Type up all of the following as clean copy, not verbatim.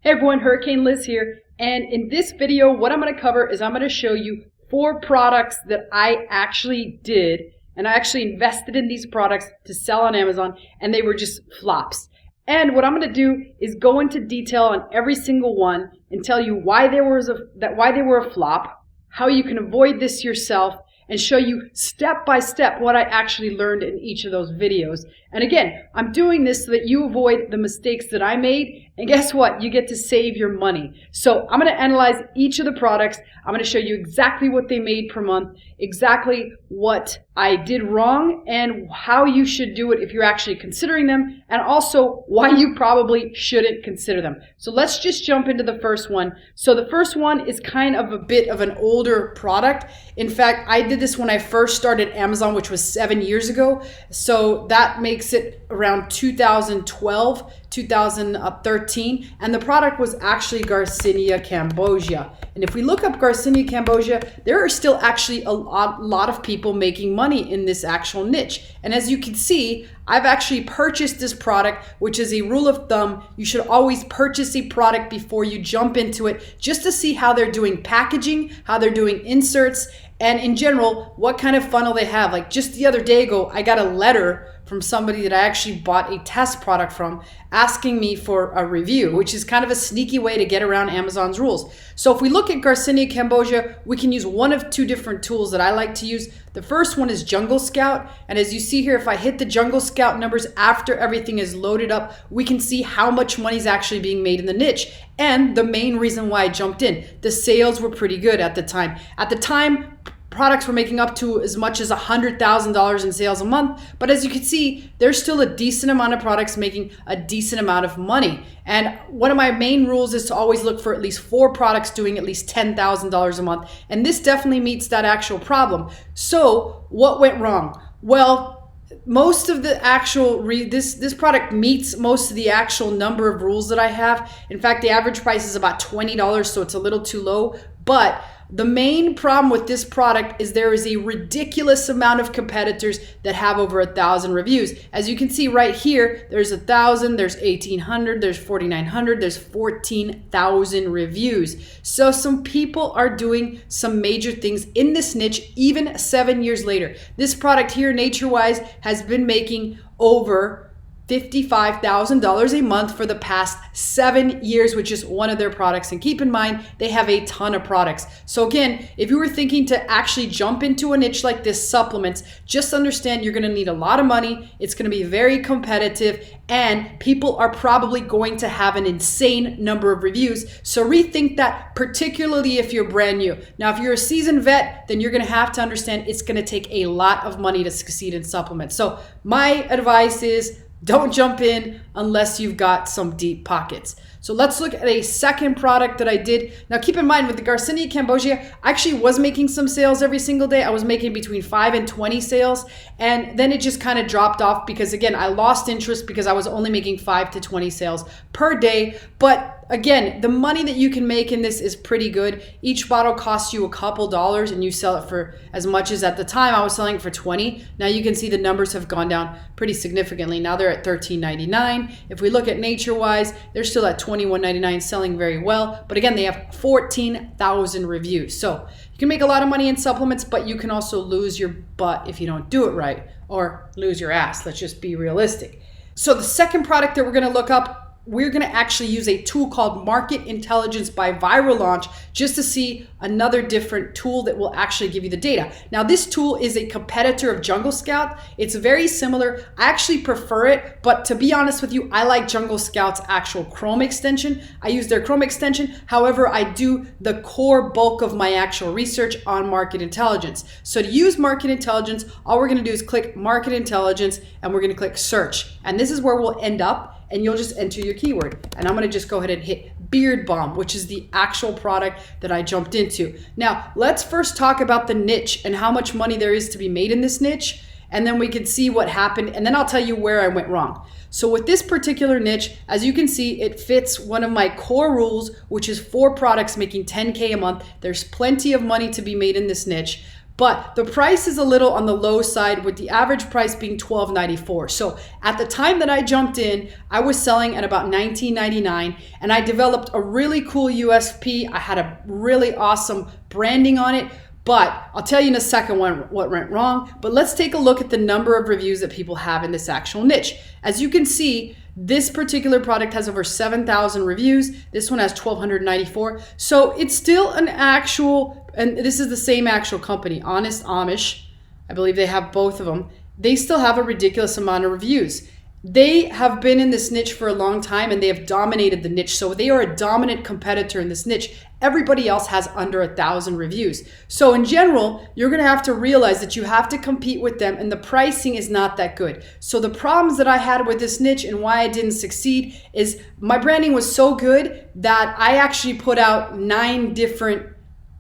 Hey everyone, Hurricane Liz here, and in this video what I'm going to cover is I'm going to show you 4 products that I actually did, and I actually invested in these products to sell on Amazon, and they were just flops. And what I'm going to do is go into detail on every single one and tell you why they were a flop, how you can avoid this yourself, and show you step by step what I actually learned in each of those videos. And again, I'm doing this so that you avoid the mistakes that I made, and guess what? You get to save your money. So I'm going to analyze each of the products. I'm going to show you exactly what they made per month, exactly what I did wrong, and how you should do it if you're actually considering them, and also why you probably shouldn't consider them. So let's just jump into the first one. So the first one is kind of a bit of an older product. In fact, I did this when I first started Amazon, which was 7 years ago. So that makes it around 2012, 2013, and the product was actually Garcinia, Cambogia. And if we look up Garcinia, Cambogia, there are still actually a lot of people making money in this actual niche. And as you can see, I've actually purchased this product, which is a rule of thumb. You should always purchase a product before you jump into it, just to see how they're doing packaging, how they're doing inserts, and in general, what kind of funnel they have. Like just the other day ago, I got a letter from somebody that I actually bought a test product from asking me for a review, which is kind of a sneaky way to get around Amazon's rules. So if we look at Garcinia, Cambogia, we can use one of 2 different tools that I like to use. The first one is Jungle Scout. And as you see here, if I hit the Jungle Scout numbers after everything is loaded up, we can see how much money is actually being made in the niche. And the main reason why I jumped in, the sales were pretty good at the time. At the time, products were making up to as much as $100,000 in sales a month. But as you can see, there's still a decent amount of products making a decent amount of money. And one of my main rules is to always look for at least 4 products doing at least $10,000 a month. And this definitely meets that actual problem. So what went wrong? Well, most of the actual, this product meets most of the actual number of rules that I have. In fact, the average price is about $20, so it's a little too low. But the main problem with this product is there is a ridiculous amount of competitors that have over 1,000 reviews. As you can see right here, there's 1,000, there's 1,800, there's 4,900, there's 14,000 reviews. So some people are doing some major things in this niche even 7 years later. This product here, NatureWise, has been making over $55,000 a month for the past 7 years, which is one of their products. And keep in mind, they have a ton of products. So again, if you were thinking to actually jump into a niche like this, supplements, just understand you're going to need a lot of money. It's going to be very competitive, and people are probably going to have an insane number of reviews. So rethink that, particularly if you're brand new. Now, if you're a seasoned vet, then you're going to have to understand it's going to take a lot of money to succeed in supplements. So my advice is, don't jump in unless you've got some deep pockets. So let's look at a second product that I did. Now keep in mind, with the Garcinia, Cambogia, I actually was making some sales every single day. I was making between 5 and 20 sales. And then it just kind of dropped off because, again, I lost interest because I was only making 5 to 20 sales per day. But again, the money that you can make in this is pretty good. Each bottle costs you a couple dollars, and you sell it for as much as, at the time I was selling it for 20. Now you can see the numbers have gone down pretty significantly. Now they're at $13.99. If we look at NatureWise, they're still at $21.99, selling very well. But again, they have 14,000 reviews. So you can make a lot of money in supplements, but you can also lose your butt if you don't do it right, or lose your ass. Let's just be realistic. So the second product that we're going to look up, we're going to actually use a tool called Market Intelligence by Viral Launch, just to see another different tool that will actually give you the data. Now, this tool is a competitor of Jungle Scout. It's very similar. I actually prefer it, but to be honest with you, I like Jungle Scout's actual Chrome extension. I use their Chrome extension. However, I do the core bulk of my actual research on Market Intelligence. So to use Market Intelligence, all we're going to do is click Market Intelligence, and we're going to click Search. And this is where we'll end up. And you'll just enter your keyword. And I'm gonna just go ahead and hit Beard Balm, which is the actual product that I jumped into. Now, let's first talk about the niche and how much money there is to be made in this niche. And then we can see what happened. And then I'll tell you where I went wrong. So with this particular niche, as you can see, it fits one of my core rules, which is 4 products making $10K a month. There's plenty of money to be made in this niche. But the price is a little on the low side, with the average price being $12.94. So at the time that I jumped in, I was selling at about $19.99, and I developed a really cool USP. I had a really awesome branding on it, but I'll tell you in a second what went wrong. But let's take a look at the number of reviews that people have in this actual niche. As you can see, this particular product has over 7,000 reviews. This one has 1,294. So it's still an actual, and this is the same actual company, Honest Amish. I believe they have both of them. They still have a ridiculous amount of reviews. They have been in this niche for a long time, and they have dominated the niche. So they are a dominant competitor in this niche. Everybody else has under 1,000 reviews. So in general, you're going to have to realize that you have to compete with them, and the pricing is not that good. So the problems that I had with this niche and why I didn't succeed is my branding was so good that I actually put out 9 different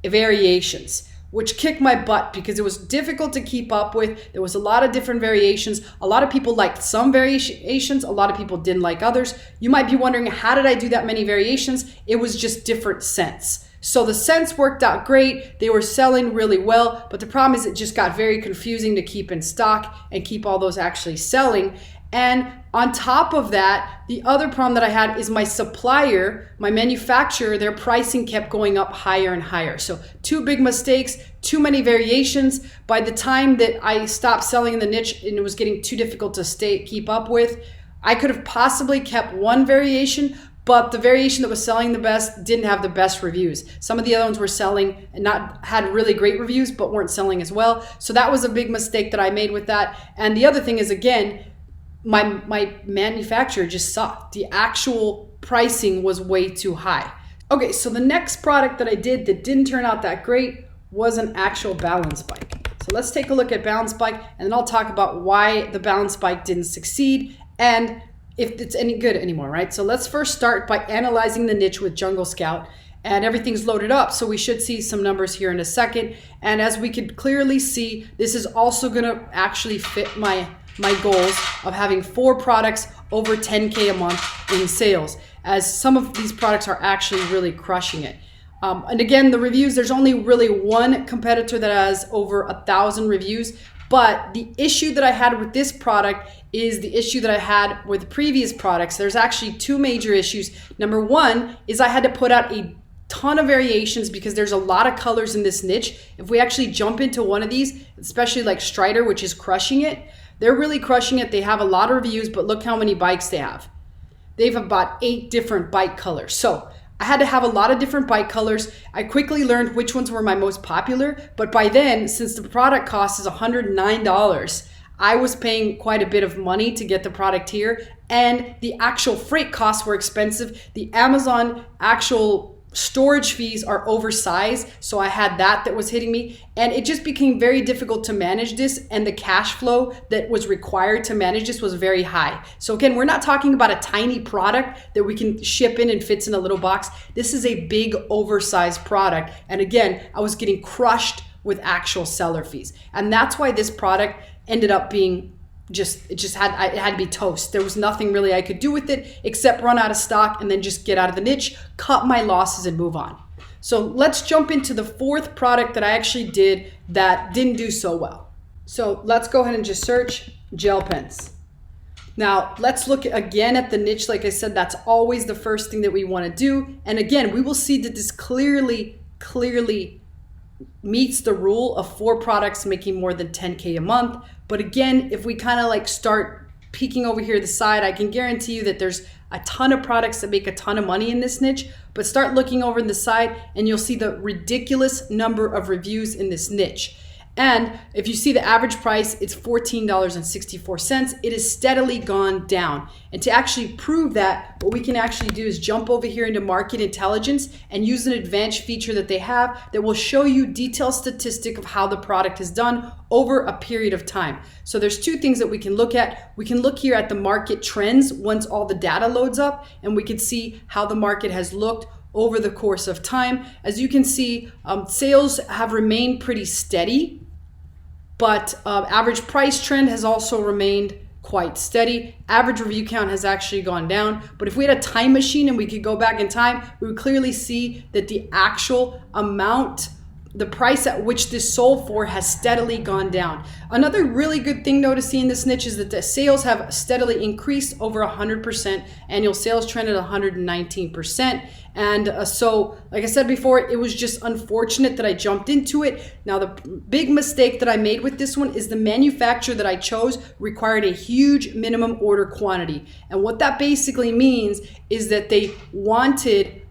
variations, which kicked my butt because it was difficult to keep up with. There was a lot of different variations. A lot of people liked some variations. A lot of people didn't like others. You might be wondering, how did I do that many variations? It was just different scents. So the scents worked out great. They were selling really well, but the problem is it just got very confusing to keep in stock and keep all those actually selling. And on top of that, the other problem that I had is my supplier, my manufacturer, their pricing kept going up higher and higher. So 2 big mistakes, too many variations. By the time that I stopped selling in the niche and it was getting too difficult to keep up with, I could have possibly kept 1 variation, but the variation that was selling the best didn't have the best reviews. Some of the other ones were selling and had really great reviews, but weren't selling as well. So that was a big mistake that I made with that. And the other thing is, again, my manufacturer just sucked. The actual pricing was way too high. Okay, so the next product that I did that didn't turn out that great was an actual balance bike. So let's take a look at balance bike, and then I'll talk about why the balance bike didn't succeed and if it's any good anymore, right? So let's first start by analyzing the niche with Jungle Scout, and everything's loaded up. So we should see some numbers here in a second. And as we could clearly see, this is also gonna actually fit my goals of having 4 products over 10K a month in sales, as some of these products are actually really crushing it. And again, the reviews, there's only really 1 competitor that has over 1,000 reviews, but the issue that I had with this product is the issue that I had with previous products. There's actually 2 major issues. Number 1 is I had to put out a ton of variations because there's a lot of colors in this niche. If we actually jump into one of these, especially like Strider, which is crushing it, they're really crushing it. They have a lot of reviews, but look how many bikes they have. They have about 8 different bike colors. So I had to have a lot of different bike colors. I quickly learned which ones were my most popular, but by then, since the product cost is $109, I was paying quite a bit of money to get the product here, and the actual freight costs were expensive. The Amazon actual storage fees are oversized, so I had that was hitting me, and it just became very difficult to manage this, and the cash flow that was required to manage this was very high. So again, we're not talking about a tiny product that we can ship in and fits in a little box. This is a big oversized product, and again, I was getting crushed with actual seller fees, and that's why this product ended up being it had to be toast. There was nothing really I could do with it except run out of stock and then just get out of the niche, cut my losses, and move on. So let's jump into the 4th product that I actually did that didn't do so well. So let's go ahead and just search gel pens. Now let's look again at the niche. Like I said, that's always the first thing that we want to do. And again, we will see that this clearly meets the rule of 4 products making more than 10K a month. But again, if we kind of like start peeking over here to the side, I can guarantee you that there's a ton of products that make a ton of money in this niche, but start looking over in the side and you'll see the ridiculous number of reviews in this niche. And if you see the average price, it's $14.64. It has steadily gone down. And to actually prove that, what we can actually do is jump over here into market intelligence and use an advanced feature that they have that will show you detailed statistic of how the product has done over a period of time. So there's 2 things that we can look at. We can look here at the market trends once all the data loads up, and we can see how the market has looked over the course of time. As you can see, sales have remained pretty steady, but average price trend has also remained quite steady. Average review count has actually gone down, but if we had a time machine and we could go back in time, we would clearly see that the actual amount the price at which this sold for has steadily gone down. Another really good thing though to see in this niche is that the sales have steadily increased over 100%, annual sales trend at 119%. And so, like I said before, it was just unfortunate that I jumped into it. Now, the big mistake that I made with this one is the manufacturer that I chose required a huge minimum order quantity. And what that basically means is that they wanted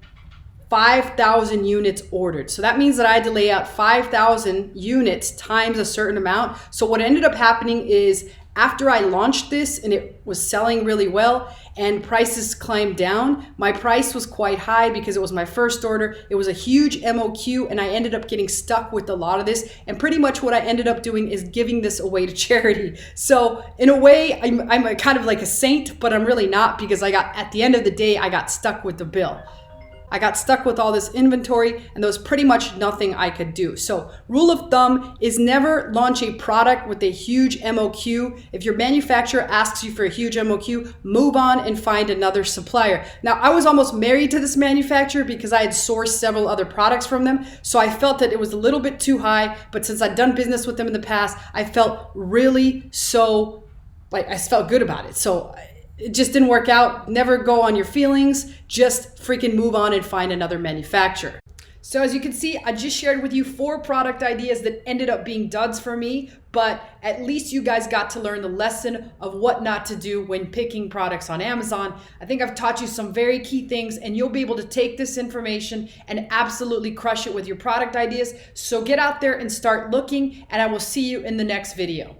5,000 units ordered. So that means that I had to lay out 5,000 units times a certain amount. So what ended up happening is after I launched this and it was selling really well and prices climbed down, my price was quite high because it was my first order. It was a huge MOQ and I ended up getting stuck with a lot of this. And pretty much what I ended up doing is giving this away to charity. So in a way, I'm a kind of like a saint, but I'm really not, because at the end of the day, I got stuck with the bill. I got stuck with all this inventory and there was pretty much nothing I could do. So rule of thumb is never launch a product with a huge MOQ. If your manufacturer asks you for a huge MOQ, move on and find another supplier. Now, I was almost married to this manufacturer because I had sourced several other products from them. So I felt that it was a little bit too high, but since I'd done business with them in the past, I felt really I felt good about it. So it just didn't work out. Never go on your feelings. Just freaking move on and find another manufacturer. So as you can see, I just shared with you 4 product ideas that ended up being duds for me, but at least you guys got to learn the lesson of what not to do when picking products on Amazon. I think I've taught you some very key things and you'll be able to take this information and absolutely crush it with your product ideas. So get out there and start looking, and I will see you in the next video.